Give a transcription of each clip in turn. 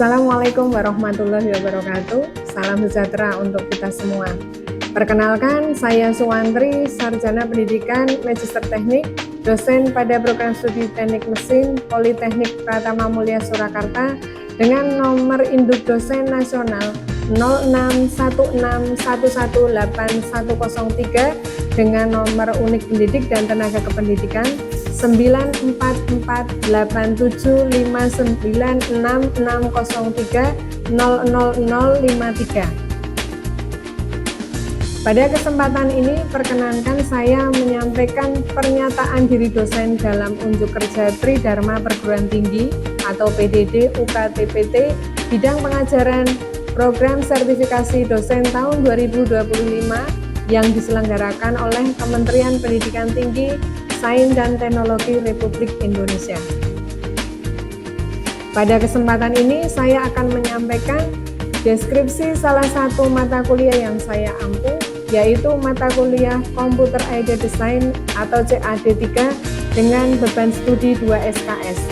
Assalamualaikum warahmatullahi wabarakatuh. Salam sejahtera untuk kita semua. Perkenalkan, saya Suwantri, Sarjana Pendidikan Magister Teknik, dosen pada program studi Teknik Mesin Politeknik Pratama Mulia Surakarta dengan nomor induk dosen nasional 06161181103 dengan nomor unik pendidik dan tenaga kependidikan 94487596603000053. Pada kesempatan ini, perkenankan saya menyampaikan pernyataan diri dosen dalam unjuk kerja Tridharma Perguruan Tinggi atau PDD UKT-PT bidang pengajaran program sertifikasi dosen tahun 2025 yang diselenggarakan oleh Kementerian Pendidikan Tinggi, Sains dan Teknologi Republik Indonesia. Pada kesempatan ini saya akan menyampaikan deskripsi salah satu mata kuliah yang saya ampu, yaitu mata kuliah Computer Aided Design atau CAD 3 dengan beban studi 2 SKS.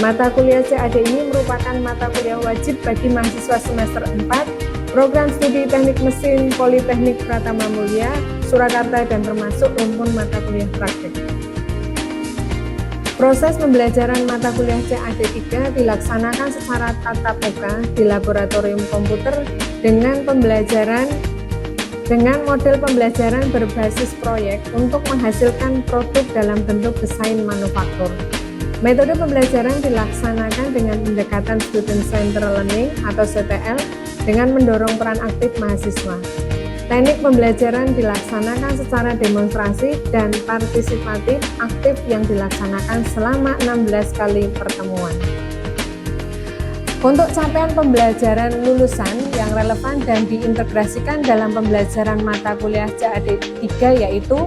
Mata kuliah CAD ini merupakan mata kuliah wajib bagi mahasiswa semester 4 program studi Teknik Mesin Politeknik Pratama Mulia Surakarta dan termasuk rumpun mata kuliah praktik. Proses pembelajaran mata kuliah CAD 3 dilaksanakan secara tatap muka di laboratorium komputer dengan model pembelajaran berbasis proyek untuk menghasilkan produk dalam bentuk desain manufaktur. Metode pembelajaran dilaksanakan dengan pendekatan Student Centered Learning atau CTL dengan mendorong peran aktif mahasiswa. Teknik pembelajaran dilaksanakan secara demonstrasi dan partisipatif aktif yang dilaksanakan selama 16 kali pertemuan. Untuk capaian pembelajaran lulusan yang relevan dan diintegrasikan dalam pembelajaran mata kuliah CAD 3 yaitu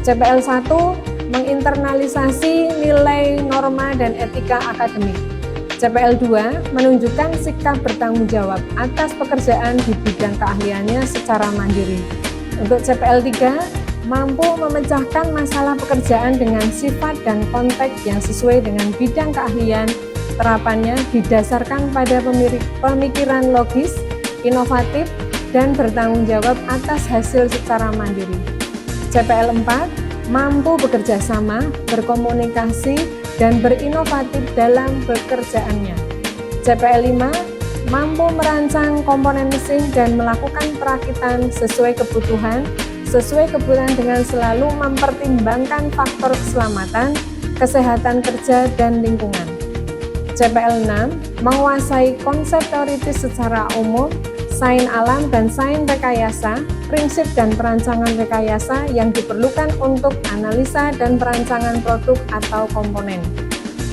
CPL 1 menginternalisasi nilai norma dan etika akademik. CPL 2 menunjukkan sikap bertanggung jawab atas pekerjaan di bidang keahliannya secara mandiri. Untuk CPL 3 mampu memecahkan masalah pekerjaan dengan sifat dan konteks yang sesuai dengan bidang keahlian. Terapannya didasarkan pada pemikiran logis, inovatif, dan bertanggung jawab atas hasil secara mandiri. CPL 4 mampu bekerja sama, berkomunikasi, dan berinovatif dalam pekerjaannya. CPL 5 mampu merancang komponen mesin dan melakukan perakitan sesuai kebutuhan dengan selalu mempertimbangkan faktor keselamatan, kesehatan kerja, dan lingkungan. CPL 6 menguasai konsep teoritis secara umum, sains alam dan sains rekayasa, prinsip dan perancangan rekayasa yang diperlukan untuk analisa dan perancangan produk atau komponen.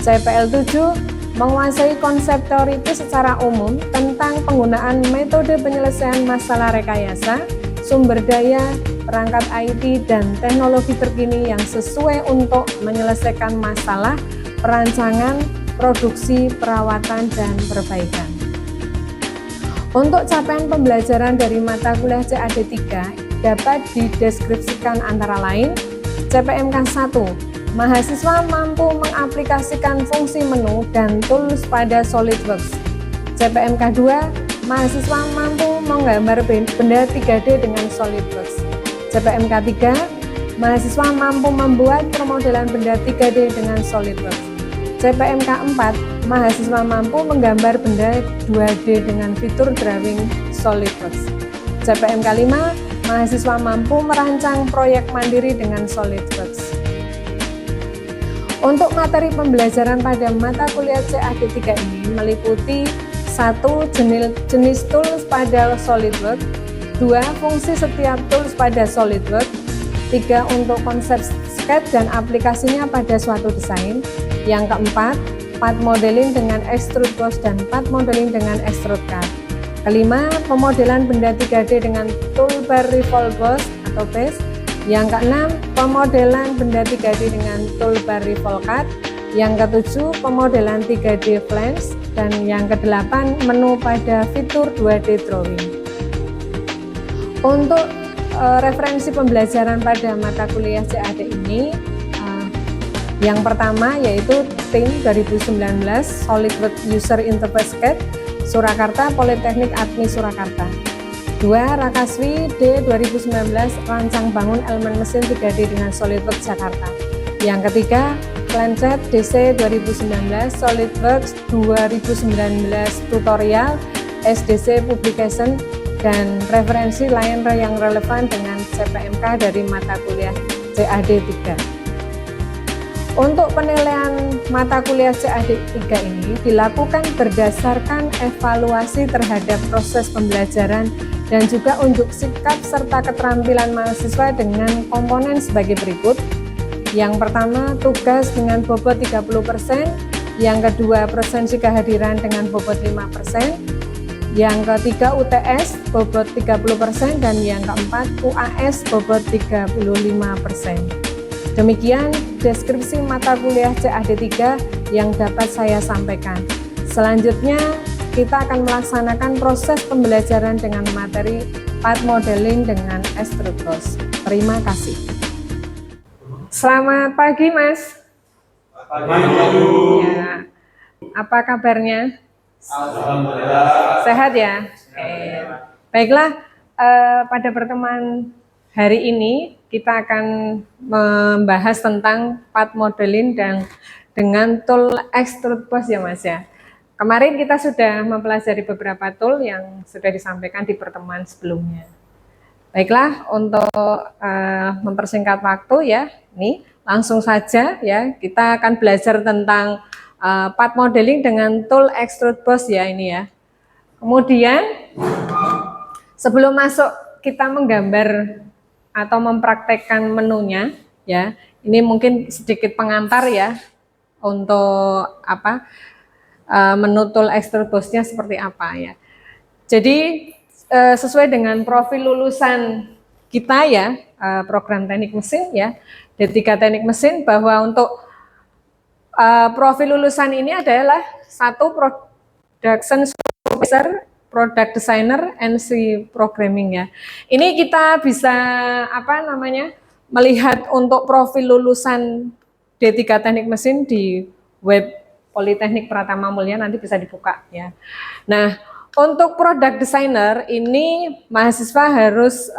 CPL 7 menguasai konsep teoritis secara umum tentang penggunaan metode penyelesaian masalah rekayasa, sumber daya, perangkat IT, dan teknologi terkini yang sesuai untuk menyelesaikan masalah, perancangan, produksi, perawatan, dan perbaikan. Untuk capaian pembelajaran dari mata kuliah CAD 3 dapat dideskripsikan antara lain CPMK 1, mahasiswa mampu mengaplikasikan fungsi menu dan tools pada SolidWorks. CPMK 2, mahasiswa mampu menggambar benda 3D dengan SolidWorks. CPMK 3, mahasiswa mampu membuat pemodelan benda 3D dengan SolidWorks. CPMK 4, mahasiswa mampu menggambar benda 2D dengan fitur drawing SolidWorks. CPMK 5, mahasiswa mampu merancang proyek mandiri dengan SolidWorks. Untuk materi pembelajaran pada mata kuliah CAD 3 ini meliputi 1. Jenis tools pada SolidWorks, 2. Fungsi setiap tools pada SolidWorks, 3. Untuk konsep sketch dan aplikasinya pada suatu desain. Yang keempat, part modeling dengan extrude boss dan part modeling dengan extrude cut. Kelima, pemodelan benda 3D dengan toolbar revolve boss atau base. Yang keenam, pemodelan benda 3D dengan toolbar revolve cut. Yang ketujuh, pemodelan 3D flange. Dan yang kedelapan, menu pada fitur 2D drawing. Untuk referensi pembelajaran pada mata kuliah CAD ini Yang pertama yaitu TIM 2019 SolidWorks User Interface CAD Surakarta Politeknik Admi Surakarta. 2. Rakaswi D 2019 Rancang Bangun Elemen Mesin 3D dengan SolidWorks Jakarta. Yang ketiga Planchet DC 2019 SolidWorks 2019 Tutorial SDC Publication dan referensi lain yang relevan dengan CPMK dari mata kuliah CAD 3. Untuk penilaian mata kuliah CAD 3 ini dilakukan berdasarkan evaluasi terhadap proses pembelajaran dan juga unjuk sikap serta keterampilan mahasiswa dengan komponen sebagai berikut. Yang pertama, tugas dengan bobot 30%, yang kedua, presensi kehadiran dengan bobot 5%, yang ketiga UTS bobot 30%, dan yang keempat UAS bobot 35%. Demikian deskripsi mata kuliah CAD 3 yang dapat saya sampaikan. Selanjutnya, kita akan melaksanakan proses pembelajaran dengan materi part modeling dengan extrude boss. Terima kasih. Selamat pagi, Mas. Pagi, ya. Apa kabarnya? Alhamdulillah. Sehat ya? Baiklah, pada pertemuan hari ini kita akan membahas tentang part modeling dan dengan tool extrude boss ya, Mas ya. Kemarin kita sudah mempelajari beberapa tool yang sudah disampaikan di pertemuan sebelumnya. Baiklah, untuk mempersingkat waktu ya, ini langsung saja ya, kita akan belajar tentang part modeling dengan tool extrude boss ya ini ya. Kemudian sebelum masuk kita menggambar atau mempraktekkan menunya ya, ini mungkin sedikit pengantar ya untuk menu tool extrude boss-nya seperti apa ya. Jadi sesuai dengan profil lulusan kita ya, program teknik mesin ya, D3 teknik mesin, bahwa untuk profil lulusan ini adalah 1 production supervisor, product designer, NC programming ya. Ini kita bisa melihat untuk profil lulusan D3 teknik mesin di web Politeknik Pratama Mulia, nanti bisa dibuka ya. Nah, untuk product designer ini mahasiswa harus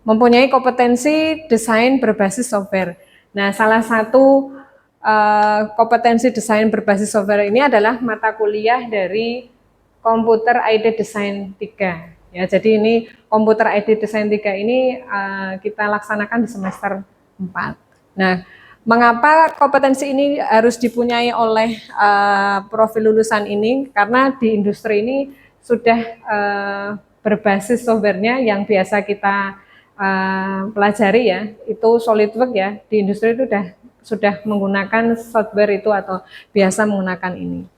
mempunyai kompetensi desain berbasis software. Nah, salah satu kompetensi desain berbasis software ini adalah mata kuliah dari Computer ID Design 3. Ya, jadi ini Computer ID Design 3 ini kita laksanakan di semester 4. Nah, mengapa kompetensi ini harus dipunyai oleh profil lulusan ini? Karena di industri ini sudah berbasis softwarenya yang biasa kita pelajari ya, itu SolidWorks ya. Di industri itu sudah menggunakan software itu atau biasa menggunakan ini.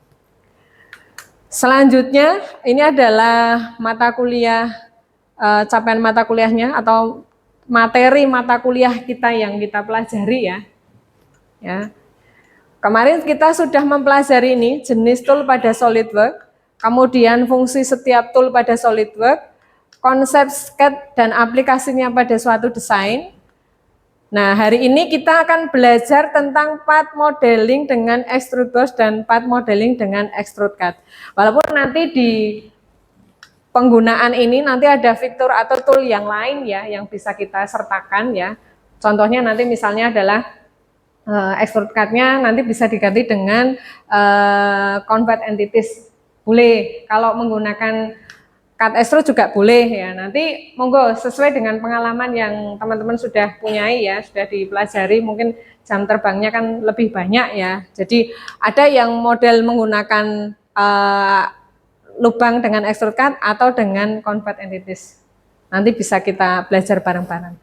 Selanjutnya ini adalah mata kuliah, capaian mata kuliahnya atau materi mata kuliah kita yang kita pelajari ya. Ya, kemarin kita sudah mempelajari ini jenis tool pada SolidWorks, kemudian fungsi setiap tool pada SolidWorks, konsep SCAD dan aplikasinya pada suatu desain. Nah, hari ini kita akan belajar tentang part modeling dengan extrude boss dan part modeling dengan extrude CAD. Walaupun nanti di penggunaan ini nanti ada fitur atau tool yang lain ya yang bisa kita sertakan ya. Contohnya nanti misalnya adalah extrude CAD-nya nanti bisa diganti dengan convert entities, boleh. Kalau menggunakan CAD extrude juga boleh ya. Nanti monggo sesuai dengan pengalaman yang teman-teman sudah punyai ya, sudah dipelajari, mungkin jam terbangnya kan lebih banyak ya. Jadi ada yang model menggunakan lubang dengan extrude CAD atau dengan convert entities. Nanti bisa kita belajar bareng-bareng.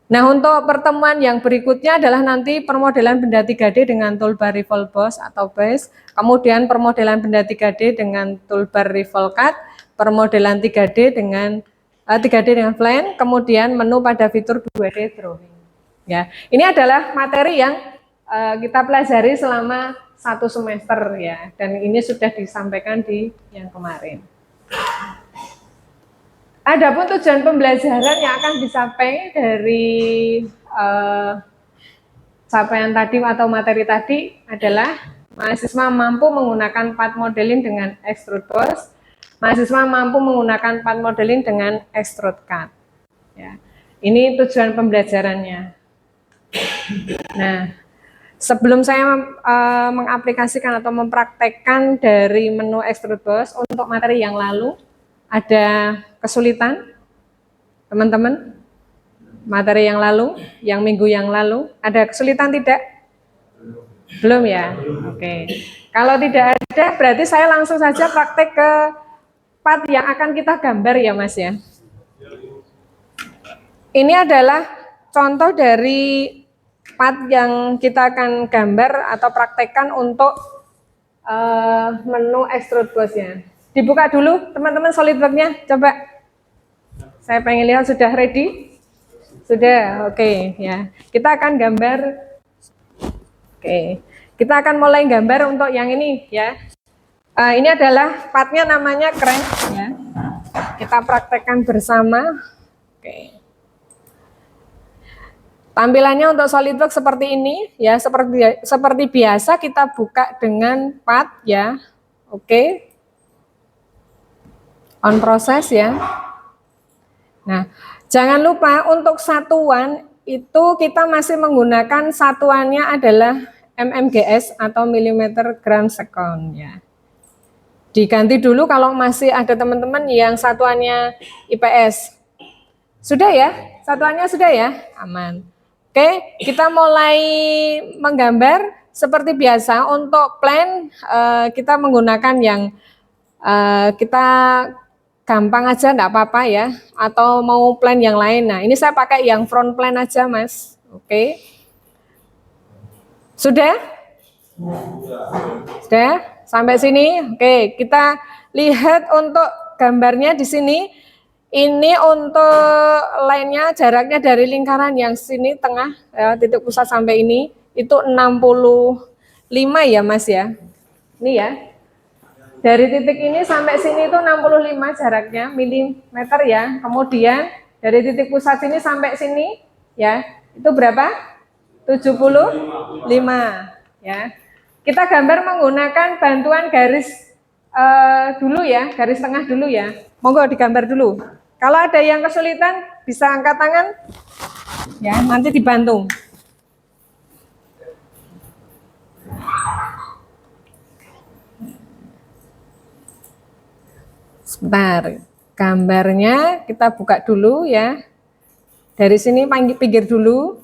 Nah, untuk pertemuan yang berikutnya adalah nanti permodelan benda 3D dengan toolbar Revolve Boss atau BASE, kemudian permodelan benda 3D dengan toolbar Revolve CAD, permodelan 3D dengan plan, kemudian menu pada fitur 2D drawing. Ya, ini adalah materi yang kita pelajari selama 1 semester ya, dan ini sudah disampaikan di yang kemarin. Adapun tujuan pembelajaran yang akan dicapai dari capaian tadi atau materi tadi adalah mahasiswa mampu menggunakan part modeling dengan extrude boss, mahasiswa mampu menggunakan part modeling dengan extrude cut. Ya. Ini tujuan pembelajarannya. Nah, sebelum saya mengaplikasikan atau mempraktekkan dari menu extrude boss untuk materi yang lalu, ada kesulitan, teman-teman? Materi yang lalu, yang minggu yang lalu, ada kesulitan tidak? Belum ya? Oke. Kalau tidak ada, berarti saya langsung saja praktek ke part yang akan kita gambar ya Mas ya. Ini adalah contoh dari part yang kita akan gambar atau praktekkan untuk menu extrude boss-nya. Dibuka dulu teman-teman SolidWorks-nya, coba. Saya pengen lihat sudah ready? Sudah, oke ya. Kita akan gambar, oke. Kita akan mulai gambar untuk yang ini ya. Ini adalah partnya namanya crank ya. Kita praktekkan bersama. Oke. Tampilannya untuk SolidWorks seperti ini ya, seperti biasa kita buka dengan part ya. Oke. On proses ya. Nah, jangan lupa untuk satuan itu kita masih menggunakan satuannya adalah mmgs atau milimeter gram second ya. Diganti dulu kalau masih ada teman-teman yang satuannya IPS. Sudah ya? Satuannya sudah ya? Aman. Oke, kita mulai menggambar seperti biasa. Untuk plan kita menggunakan yang kita gampang aja, enggak apa-apa ya. Atau mau plan yang lain. Nah, ini saya pakai yang front plan aja, Mas. Oke. Sudah? Sudah? Sampai sini? Oke, kita lihat untuk gambarnya di sini. Ini untuk line-nya, jaraknya dari lingkaran yang sini tengah, ya, titik pusat sampai ini, itu 65 ya Mas ya. Ini ya. Dari titik ini sampai sini itu 65 jaraknya, milimeter ya. Kemudian dari titik pusat sini sampai sini, ya, itu berapa? 75 ya. Kita gambar menggunakan bantuan garis dulu ya, garis tengah dulu ya. Monggo digambar dulu. Kalau ada yang kesulitan bisa angkat tangan, ya nanti dibantu. Sebentar, gambarnya kita buka dulu ya. Dari sini pinggir dulu.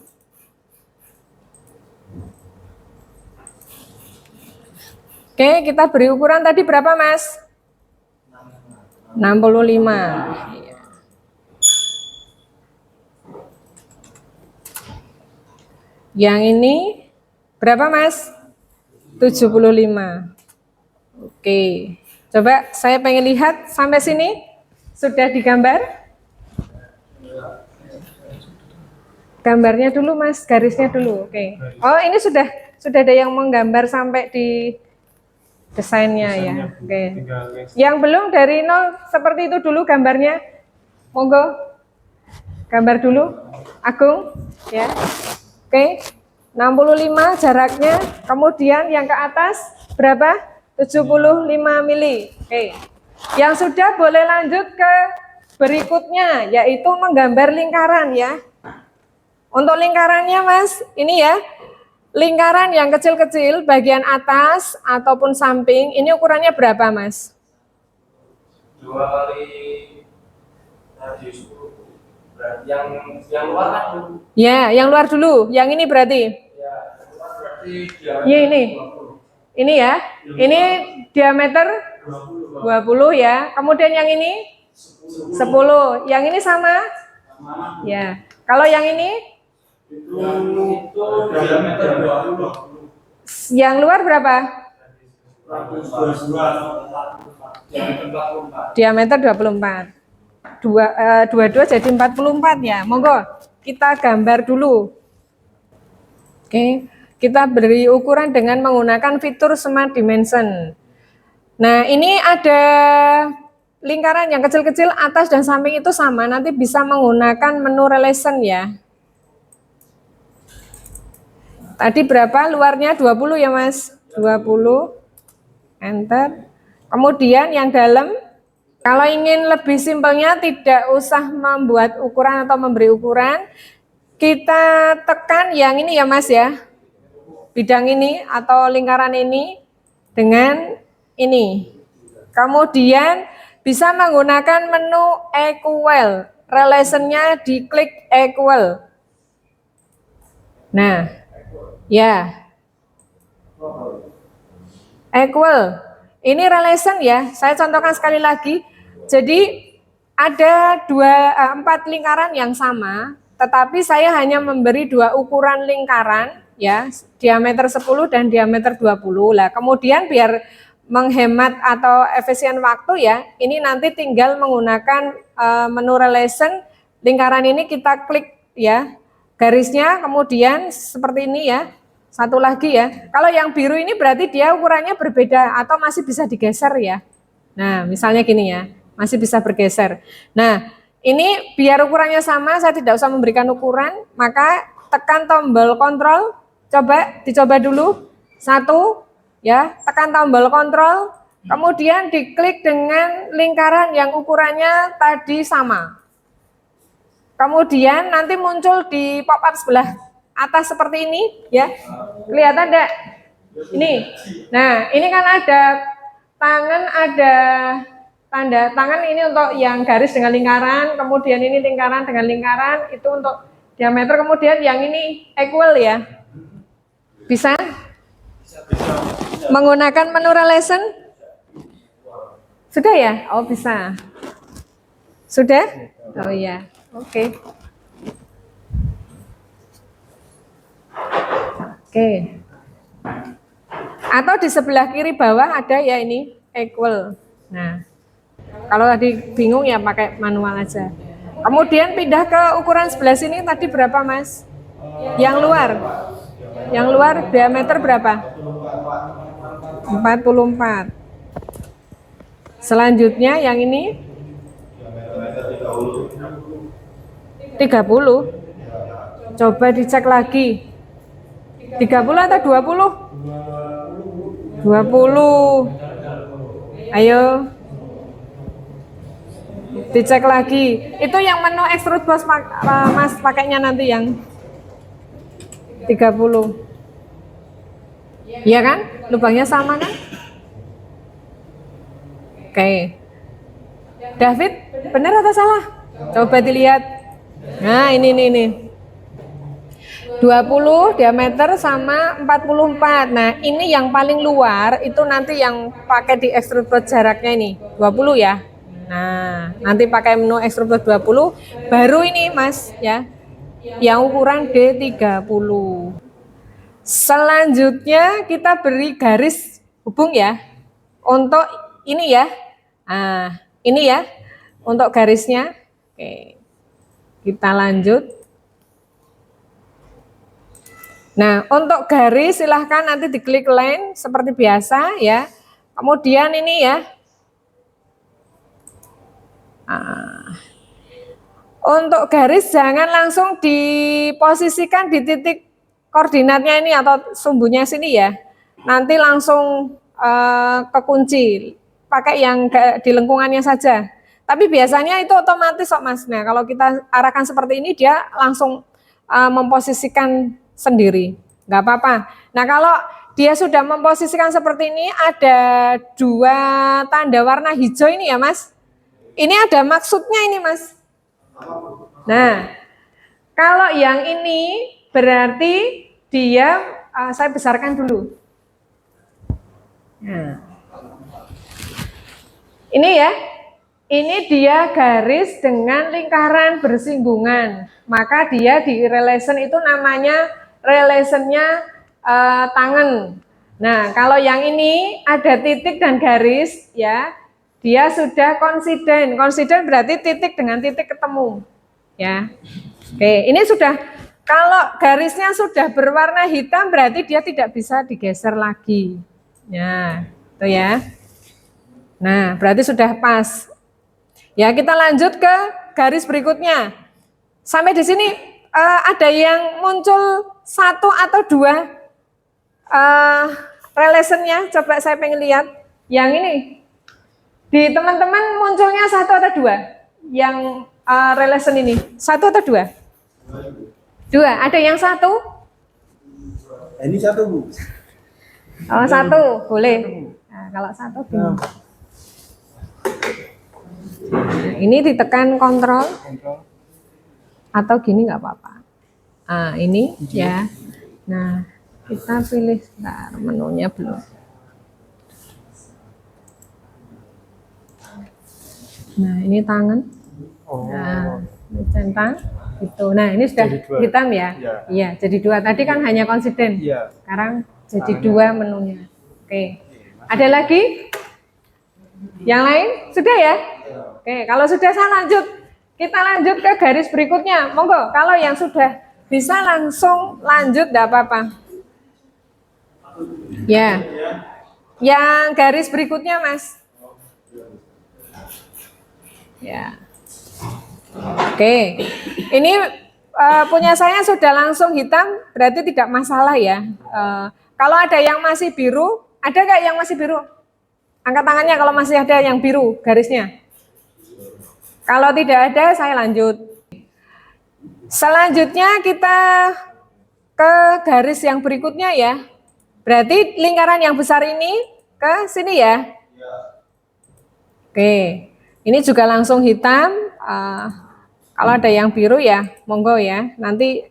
Oke, kita beri ukuran tadi berapa Mas? 65. Yang ini berapa Mas? 75. Oke. Coba saya pengen lihat sampai sini. Sudah digambar? Gambarnya dulu Mas, garisnya dulu. Oke. Oh, ini sudah ada yang menggambar sampai di desainnya ya. Oke. Yang belum dari nol seperti itu dulu gambarnya. Monggo. Gambar dulu. Agung ya. Oke, 65 jaraknya, kemudian yang ke atas berapa? 75 mili. Oke, yang sudah boleh lanjut ke berikutnya, yaitu menggambar lingkaran ya. Untuk lingkarannya Mas, ini ya, lingkaran yang kecil-kecil, bagian atas ataupun samping, ini ukurannya berapa Mas? 2 kali radius 10. Yang luar kan dulu. Ya, yang luar dulu. Yang ini berarti? Ya, berarti diameter Ya ini. 20. Ini ya. Ini diameter 20 ya. Kemudian yang ini 10. Yang ini sama? Ya. Kalau yang ini? Itu diameter 20. Yang luar berapa? Diameter 24. 22 jadi 44 ya. Monggo kita gambar dulu. Oke, kita beri ukuran dengan menggunakan fitur Smart Dimension. Nah, ini ada lingkaran yang kecil-kecil atas dan samping itu sama. Nanti bisa menggunakan menu relation ya. Tadi berapa? Luarnya 20 ya Mas? 20. Enter. Kemudian yang dalam, kalau ingin lebih simpelnya tidak usah membuat ukuran atau memberi ukuran, kita tekan yang ini ya Mas ya, bidang ini atau lingkaran ini dengan ini. Kemudian bisa menggunakan menu equal, relation-nya diklik equal. Nah, ya, equal. Ini relation ya, saya contohkan sekali lagi. Jadi ada 4 lingkaran yang sama, tetapi saya hanya memberi 2 ukuran lingkaran ya, diameter 10 dan diameter 20. Lah, kemudian biar menghemat atau efisien waktu ya, ini nanti tinggal menggunakan menu relation, lingkaran ini kita klik ya, garisnya kemudian seperti ini ya. Satu lagi ya, kalau yang biru ini berarti dia ukurannya berbeda atau masih bisa digeser ya. Nah, misalnya gini ya, masih bisa bergeser. Nah, ini biar ukurannya sama, saya tidak usah memberikan ukuran, maka tekan tombol kontrol, dicoba dulu. 1, ya, tekan tombol kontrol, kemudian diklik dengan lingkaran yang ukurannya tadi sama. Kemudian nanti muncul di pop-up sebelah atas seperti ini ya, kelihatan enggak? Ini, nah ini kan ada tangan, ada tanda tangan, ini untuk yang garis dengan lingkaran, kemudian ini lingkaran dengan lingkaran, itu untuk diameter, kemudian yang ini equal ya. Bisa? Menggunakan menu relation? Sudah ya? Oh bisa. Sudah? Oh iya, oke. Oke. Atau di sebelah kiri bawah ada ya ini equal. Nah, kalau tadi bingung ya pakai manual aja. Kemudian pindah ke ukuran sebelah sini, tadi berapa Mas? Yang luar. Yang luar diameter berapa? 44. Selanjutnya yang ini 30. Coba dicek lagi. 30 atau 20? 20. Ayo. Dicek lagi. Itu yang menu extrude boss Mas pakainya nanti yang 30. Iya kan? Lubangnya sama kan? Oke. David, benar atau salah? Coba dilihat. Nah, ini. 20 diameter sama 44. Nah, ini yang paling luar itu nanti yang pakai di extrude board jaraknya ini 20 ya. Nah, nanti pakai menu extrude board 20 baru ini Mas ya. Yang ukuran D30. Selanjutnya kita beri garis hubung ya. Untuk ini ya. Nah, ini ya untuk garisnya. Oke. Kita lanjut. Nah, untuk garis silahkan nanti diklik line seperti biasa ya. Kemudian ini ya. Untuk garis jangan langsung diposisikan di titik koordinatnya ini atau sumbunya sini ya. Nanti langsung kekunci. Pakai yang di lengkungannya saja. Tapi biasanya itu otomatis kok Mas. Nah, kalau kita arahkan seperti ini dia langsung memposisikan sendiri, nggak apa-apa. Nah, kalau dia sudah memposisikan seperti ini, ada 2 tanda warna hijau ini ya Mas. Ini ada maksudnya ini Mas. Nah, kalau yang ini berarti dia, saya besarkan dulu. Nah, ini ya, ini dia garis dengan lingkaran bersinggungan. Maka dia di relation itu namanya relation-nya tangan. Nah, kalau yang ini ada titik dan garis ya, dia sudah konsiden. Konsiden berarti titik dengan titik ketemu. Ya. Oke, ini sudah, kalau garisnya sudah berwarna hitam berarti dia tidak bisa digeser lagi. Ya, itu ya. Nah, berarti sudah pas. Ya, kita lanjut ke garis berikutnya. Sampai di sini ada yang muncul satu atau dua relationnya, coba saya pengen lihat. Yang ini, di teman-teman munculnya satu atau dua? Yang relation ini, satu atau dua? Dua, ada yang satu? Ini satu, Bu. Oh, satu, boleh. Nah, kalau satu gini. Nah, ini ditekan kontrol atau gini nggak apa-apa. Nah, ini ya. Nah, kita pilih sebentar, menunya belum. Nah, ini tangan. Nah, ini centang. Itu. Nah, ini sudah hitam ya. Iya, jadi dua. Tadi kan hanya konsisten. Sekarang jadi dua menunya. Oke. Ada lagi? Yang lain? Sudah ya? Oke, kalau sudah saya lanjut. Kita lanjut ke garis berikutnya. Monggo, kalau yang sudah bisa langsung lanjut, enggak apa-apa. Ya. Yang garis berikutnya, Mas. Ya. Oke. Ini punya saya sudah langsung hitam, berarti tidak masalah ya. Kalau ada yang masih biru, ada nggak yang masih biru? Angkat tangannya kalau masih ada yang biru garisnya. Kalau tidak ada, saya lanjut. Selanjutnya kita ke garis yang berikutnya ya. Berarti lingkaran yang besar ini ke sini ya. Oke, ini juga langsung hitam. Kalau ada yang biru ya, monggo ya. Nanti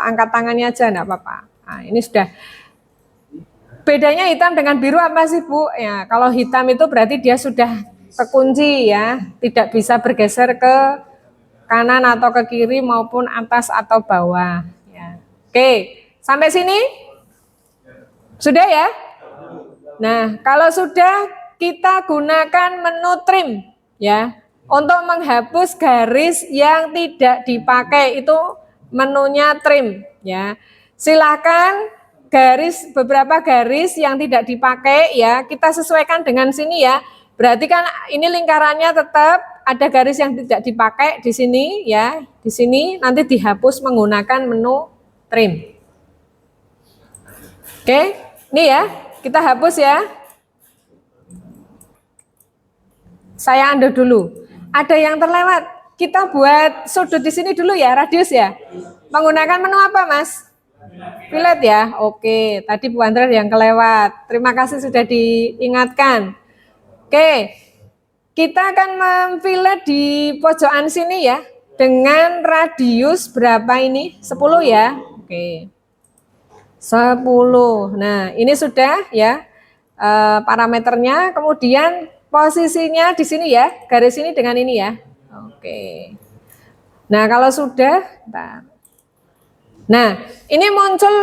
angkat tangannya aja, enggak apa-apa. Nah, ini sudah. Bedanya hitam dengan biru apa sih, Bu? Ya, kalau hitam itu berarti dia sudah terkunci ya, tidak bisa bergeser ke kanan atau ke kiri maupun atas atau bawah. Ya. Oke, sampai sini sudah ya. Nah, kalau sudah kita gunakan menu trim ya untuk menghapus garis yang tidak dipakai, itu menunya trim ya. Silakan beberapa garis yang tidak dipakai ya kita sesuaikan dengan sini ya. Berarti kan ini lingkarannya tetap ada garis yang tidak dipakai di sini ya. Di sini nanti dihapus menggunakan menu trim. Oke, ini ya, kita hapus ya. Saya undo dulu. Ada yang terlewat. Kita buat sudut di sini dulu ya, radius ya. Menggunakan menu apa, Mas? Fillet ya. Oke, tadi Bu Andra yang kelewat. Terima kasih sudah diingatkan. Oke. Kita akan memfilet di pojokan sini ya. Dengan radius berapa ini? 10 ya. Oke. 10. Nah, ini sudah ya parameternya. Kemudian posisinya di sini ya, garis ini dengan ini ya. Oke. Nah, kalau sudah, nah ini muncul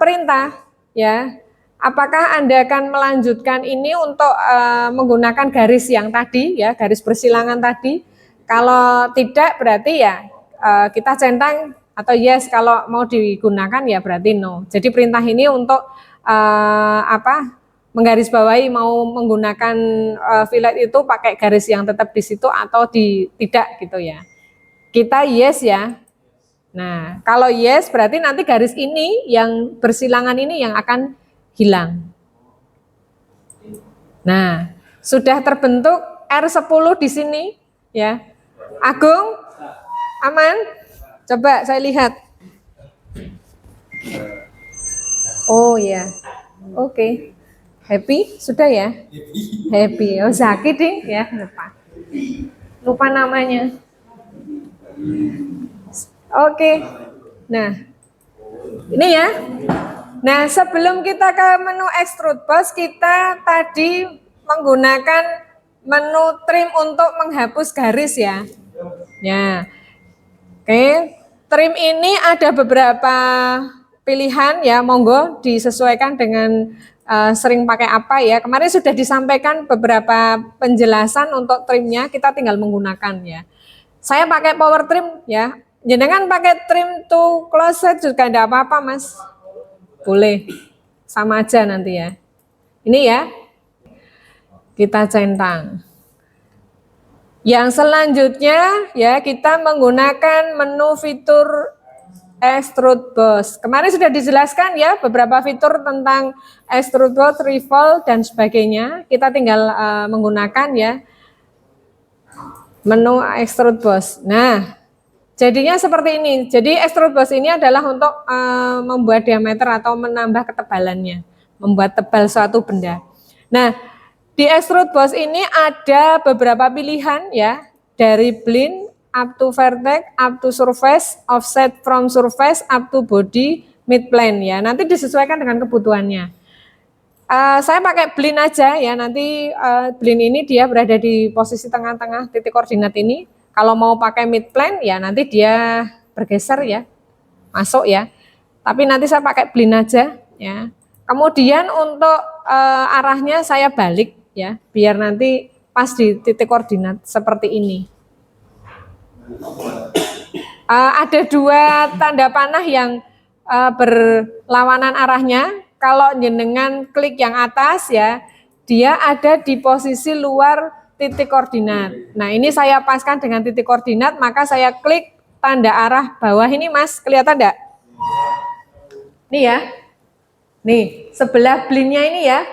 perintah ya. Apakah Anda akan melanjutkan ini untuk menggunakan garis yang tadi ya, garis bersilangan tadi? Kalau tidak berarti ya kita centang atau yes, kalau mau digunakan ya berarti no. Jadi perintah ini untuk menggarisbawahi mau menggunakan fillet itu pakai garis yang tetap di situ atau tidak gitu ya. Kita yes ya. Nah, kalau yes berarti nanti garis ini yang bersilangan ini yang akan hilang. Nah, sudah terbentuk R10 di sini ya. Agung, aman? Coba saya lihat. Oh ya, oke. Happy? Sudah ya? Happy. Oh, Zaki ding ya, lupa namanya. Oke. Nah, ini ya. Nah, sebelum kita ke menu extrude boss, kita tadi menggunakan menu trim untuk menghapus garis ya. Ya. Oke, trim ini ada beberapa pilihan ya, monggo disesuaikan dengan sering pakai apa ya. Kemarin sudah disampaikan beberapa penjelasan untuk trimnya, kita tinggal menggunakan ya. Saya pakai power trim ya. Jenengan pakai trim to closet juga enggak apa-apa, Mas. Boleh. Sama aja nanti ya. Ini ya. Kita centang. Yang selanjutnya ya kita menggunakan menu fitur extrude boss. Kemarin sudah dijelaskan ya beberapa fitur tentang extrude boss, revolve dan sebagainya. Kita tinggal menggunakan ya menu extrude boss. Nah, jadinya seperti ini. Jadi extrude boss ini adalah untuk membuat diameter atau menambah ketebalannya, membuat tebal suatu benda. Nah, di extrude boss ini ada beberapa pilihan ya, dari blend, up to vertex, up to surface, offset from surface, up to body, mid plane ya. Nanti disesuaikan dengan kebutuhannya. Saya pakai blend aja ya, nanti blend ini dia berada di posisi tengah-tengah titik koordinat ini. Kalau mau pakai mid plane ya nanti dia bergeser ya, masuk ya. Tapi nanti saya pakai blend aja ya. Kemudian untuk arahnya saya balik ya, biar nanti pas di titik koordinat seperti ini. Ada dua tanda panah yang berlawanan arahnya. Kalau jenengan klik yang atas ya, dia ada di posisi luar titik koordinat. Nah ini saya paskan dengan titik koordinat, maka saya klik tanda arah bawah ini Mas, kelihatan enggak? Nih ya, nih sebelah blendnya ini ya.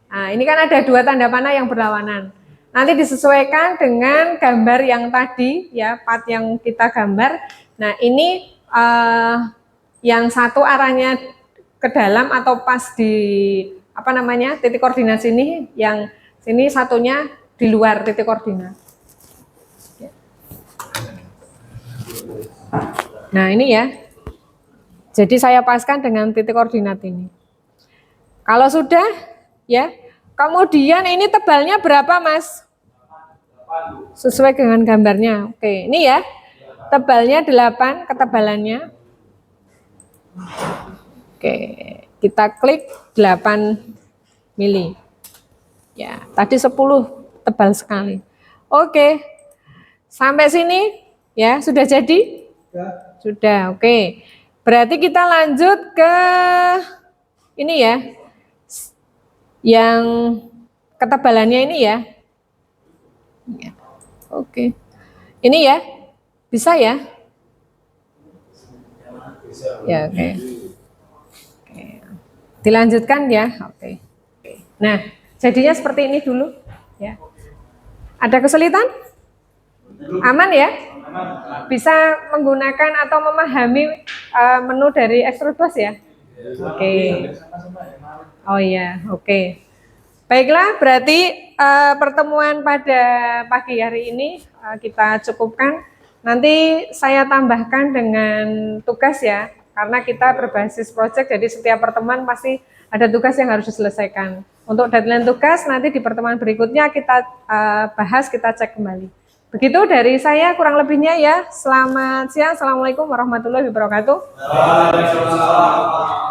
Nah ini kan ada dua tanda panah yang berlawanan. Nanti disesuaikan dengan gambar yang tadi ya, part yang kita gambar. Nah ini yang satu arahnya ke dalam atau pas di apa namanya titik koordinat sini, yang sini satunya di luar titik koordinat. Nah ini ya, jadi saya paskan dengan titik koordinat ini. Kalau sudah ya, kemudian ini tebalnya berapa Mas? Sesuai dengan gambarnya. Oke, ini ya, tebalnya 8 ketebalannya. Oke, kita klik 8 mili. Ya, tadi 10 tebal sekali. Oke, sampai sini ya sudah jadi? Sudah, oke. Berarti kita lanjut ke ini ya, yang ketebalannya ini ya. Oke, ini ya, bisa ya? Ya, oke. Dilanjutkan ya, oke. Nah, jadinya seperti ini dulu ya. Ada kesulitan? Aman ya? Bisa menggunakan atau memahami menu dari extrude boss ya? Oke. Oh iya, oke. Baiklah, berarti pertemuan pada pagi hari ini kita cukupkan. Nanti saya tambahkan dengan tugas ya, karena kita berbasis project, jadi setiap pertemuan pasti ada tugas yang harus diselesaikan. Untuk deadline tugas nanti di pertemuan berikutnya kita bahas, kita cek kembali. Begitu dari saya, kurang lebihnya ya. Selamat siang, Assalamualaikum warahmatullahi wabarakatuh. Waalaikumsalam.